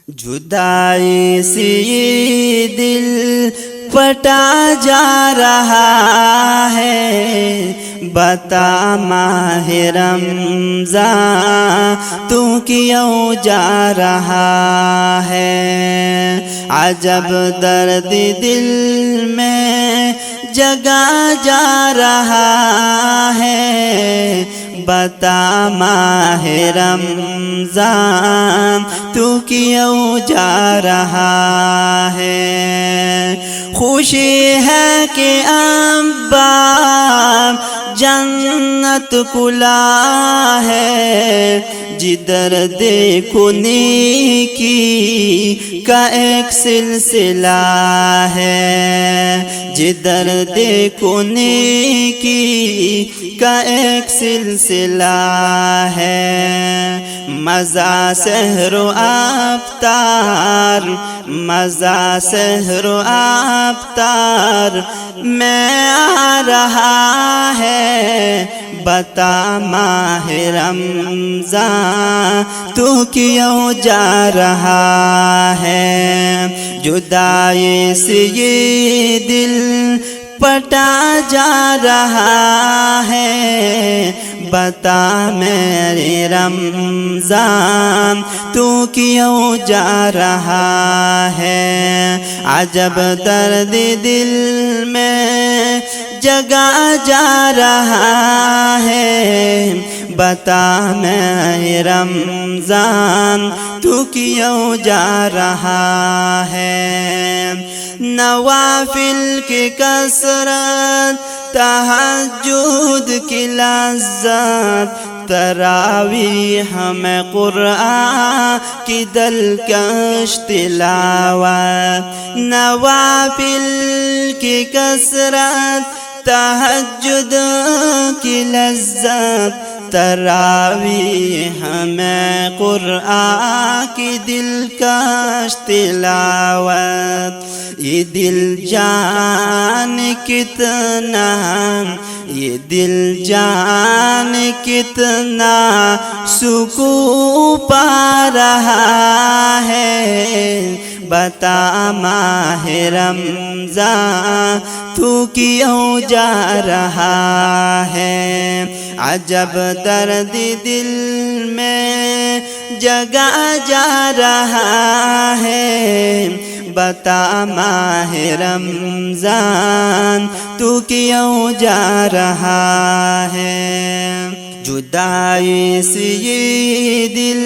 جدائی سے یہ دل پٹا جا رہا ہے، بتا ماہ رمضان تو کیوں جا رہا ہے؟ عجب درد دل میں جگا جا رہا ہے، بتا ماہ رمضان تو کیوں جا رہا ہے؟ خوشی ہے کہ انبار جنت کھلا ہے، جدھر دیکھو نیکی کا ایک سلسلہ ہے، جدھر دیکھو نیکی کا ایک سلسلہ ہے۔ مزہ سحر و افطار، مزہ سحر و افطار میں آ رہا ہے، بتا ماہ رمضان تو کیوں جا رہا ہے؟ جدائی سے یہ دل پٹا جا رہا ہے، بتا میرے رمضان تو کیوں جا رہا ہے؟ عجب درد دل میں جگا جا رہا ہے، بتا میرے رمضان تو کیوں جا رہا ہے؟ نوافل کی کثرت، تہجد کی لذت، تراویح میں قرآن کی دلکش تلاوت، نوافل کی کثرت، تہجد کی لذت، تراویح میں قرآن کی دلکش تلاوت، یہ دل جان کتنا، یہ دل جان کتنا سکون پا رہا ہے، بتا ماہ رمضان تو کیوں جا رہا ہے؟ عجب درد دل میں جگا جا رہا ہے، بتا ماہ رمضان تو کیوں جا رہا ہے؟ جدائی سے یہ دل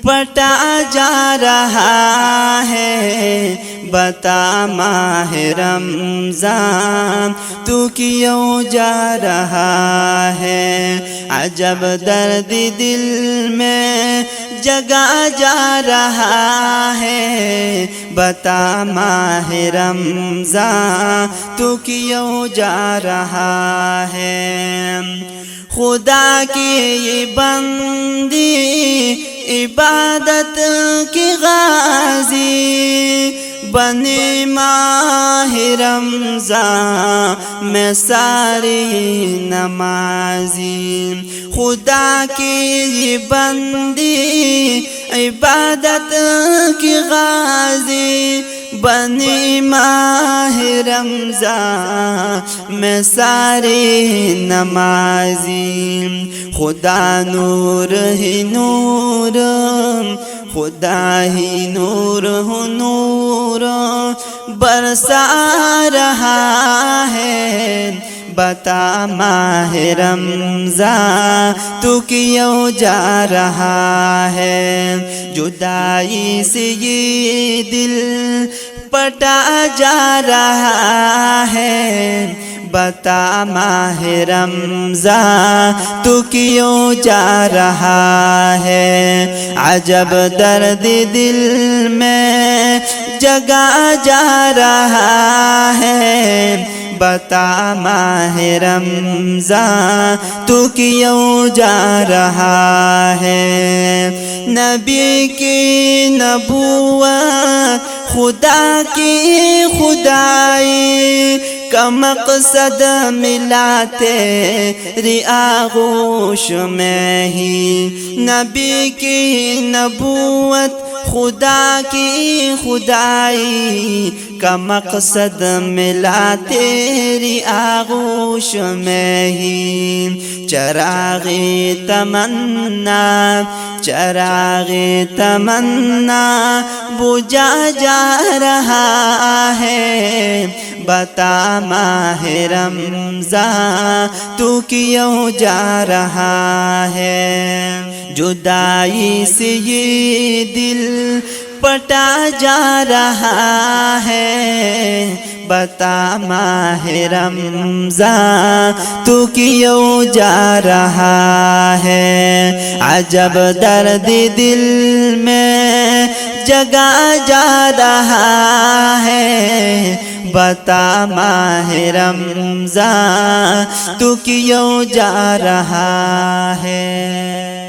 پٹا جا رہا ہے، بتا ماہ رمضان تو کیوں جا رہا ہے؟ عجب درد دل میں جگا جا رہا ہے، بتا ماہ رمضان تو کیوں جا رہا ہے؟ خدا کی یہ بندی عبادت کی غازی بنے ماہ رمضان میں ساری نمازی، خدا کی یہ بندی عبادت کی غازی بنی ماہ رمضان میں ساری نمازی، خدا نور ہی نور، خدا ہی نور ہو نور برسا رہا ہے، بتا ماہ رمضان تو کیوں جا رہا ہے؟ جدائی سے یہ دل پٹا جا رہا ہے، بتا ماہ رمضان تو کیوں جا رہا ہے؟ عجب درد دل میں جگا جا رہا ہے، بتا ماہ رمضان تو کیوں جا رہا ہے؟ نبی کی نبوت، خدا کی خدائی کا مقصد ملا تیری آغوش میں ہی، نبی کی نبوت خدا کی خدائی کا مقصد ملا تیری آغوش میں ہی، چراغ تمنا چراغ تمنا بجھا جا رہا ہے، بتا ماہ رمضان تو کیوں جا رہا ہے، جدائی سے یہ دل پٹا جا رہا ہے، بتا ماہ رمضان تو کیوں جا رہا ہے، عجب درد دل میں جگا جا رہا ہے، بتا ماہ رمضان تو کیوں جا رہا ہے۔